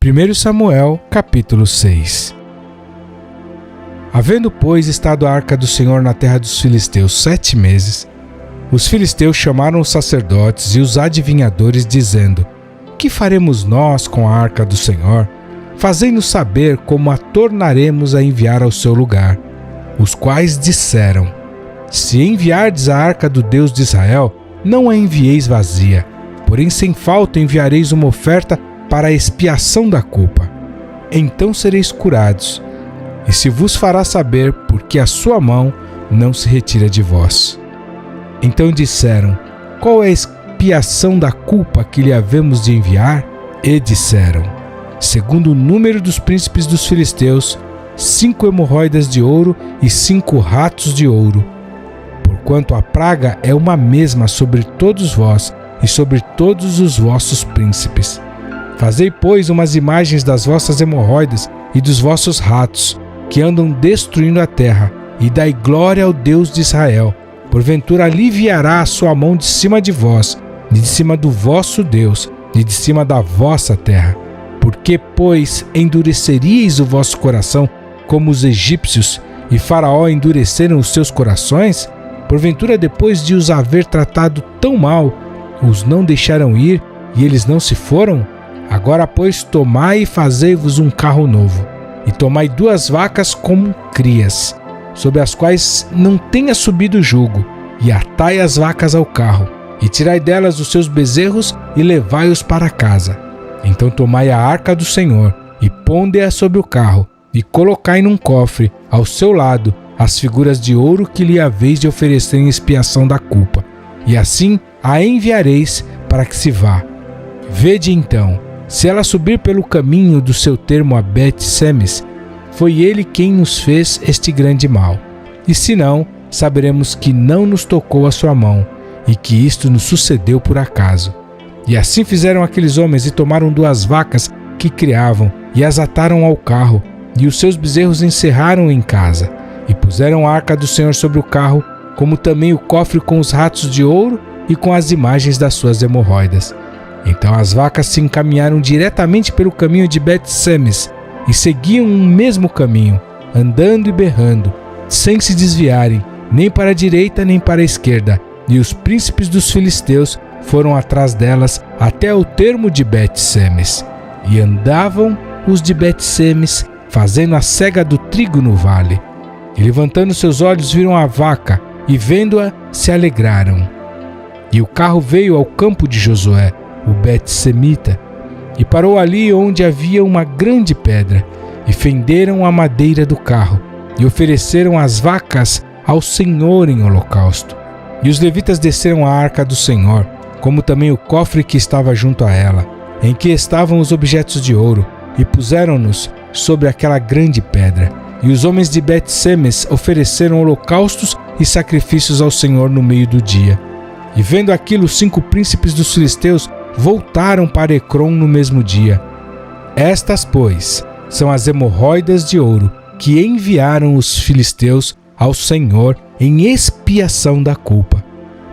1 Samuel, capítulo 6. Havendo, pois, estado a arca do Senhor na terra dos filisteus 7 meses, os filisteus chamaram os sacerdotes e os adivinhadores, dizendo: Que faremos nós com a arca do Senhor? Fazei-nos saber como a tornaremos a enviar ao seu lugar. Os quais disseram: Se enviardes a arca do Deus de Israel, não a envieis vazia, porém sem falta enviareis uma oferta para a expiação da culpa. Então sereis curados, e se vos fará saber porque a sua mão não se retira de vós. Então disseram: Qual é a expiação da culpa que lhe havemos de enviar? E disseram: Segundo o número dos príncipes dos filisteus, 5 hemorroidas de ouro e 5 ratos de ouro. Porquanto a praga é uma mesma sobre todos vós e sobre todos os vossos príncipes. Fazei, pois, umas imagens das vossas hemorroidas e dos vossos ratos, que andam destruindo a terra, e dai glória ao Deus de Israel. Porventura aliviará a sua mão de cima de vós, e de cima do vosso Deus, e de cima da vossa terra. Porque, pois, endureceríeis o vosso coração como os egípcios, e Faraó endureceram os seus corações? Porventura, depois de os haver tratado tão mal, os não deixaram ir, e eles não se foram? Agora, pois, tomai e fazei-vos um carro novo, e tomai 2 vacas como crias, sobre as quais não tenha subido jugo, e atai as vacas ao carro, e tirai delas os seus bezerros, e levai-os para casa. Então tomai a arca do Senhor, e ponde-a sobre o carro, e colocai num cofre, ao seu lado, as figuras de ouro que lhe haveis de oferecer em expiação da culpa, e assim a enviareis para que se vá. Vede então, se ela subir pelo caminho do seu termo a Bet-Semes, foi ele quem nos fez este grande mal. E se não, saberemos que não nos tocou a sua mão, e que isto nos sucedeu por acaso. E assim fizeram aqueles homens, e tomaram 2 vacas que criavam, e as ataram ao carro, e os seus bezerros encerraram em casa, e puseram a arca do Senhor sobre o carro, como também o cofre com os ratos de ouro e com as imagens das suas hemorroidas. Então as vacas se encaminharam diretamente pelo caminho de Bet-Semes e seguiam um mesmo caminho, andando e berrando, sem se desviarem, nem para a direita nem para a esquerda. E os príncipes dos filisteus foram atrás delas até o termo de Bet-Semes. E andavam os de Bet-Semes, fazendo a cega do trigo no vale. E levantando seus olhos viram a vaca, e vendo-a se alegraram. E o carro veio ao campo de Josué, o Bet-Semita, e parou ali onde havia uma grande pedra, e fenderam a madeira do carro, e ofereceram as vacas ao Senhor em holocausto. E os levitas desceram a arca do Senhor, como também o cofre que estava junto a ela, em que estavam os objetos de ouro, e puseram-nos sobre aquela grande pedra. E os homens de Bet-Semes ofereceram holocaustos e sacrifícios ao Senhor no meio do dia. E vendo aquilo, os 5 príncipes dos filisteus voltaram para Ecrom no mesmo dia. Estas, pois, são as hemorroidas de ouro que enviaram os filisteus ao Senhor em expiação da culpa.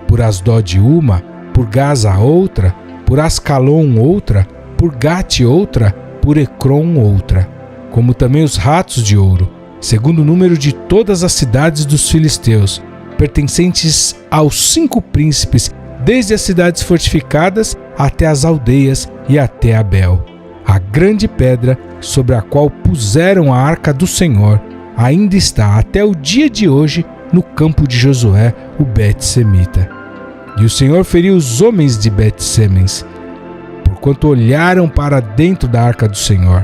Por Asdod uma, por Gaza outra, por Ascalon outra, por Gate outra, por Ecrom outra. Como também os ratos de ouro, segundo o número de todas as cidades dos filisteus, pertencentes aos 5 príncipes, desde as cidades fortificadas até as aldeias e até Abel. A grande pedra sobre a qual puseram a arca do Senhor ainda está até o dia de hoje no campo de Josué, o Bet-Semita. E o Senhor feriu os homens de Bet-Semes, porquanto olharam para dentro da arca do Senhor.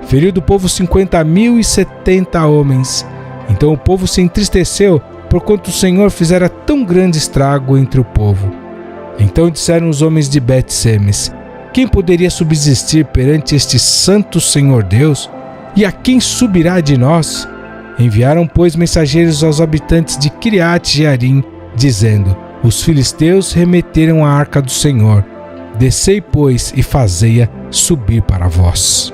Feriu do povo 50.070 homens. Então o povo se entristeceu, porquanto o Senhor fizera tão grande estrago entre o povo. Então disseram os homens de Bet-Semes: Quem poderia subsistir perante este santo Senhor Deus? E a quem subirá de nós? Enviaram, pois, mensageiros aos habitantes de Kiriat-Jearim, dizendo: Os filisteus remeteram a arca do Senhor. Descei, pois, e fazei-a subir para vós.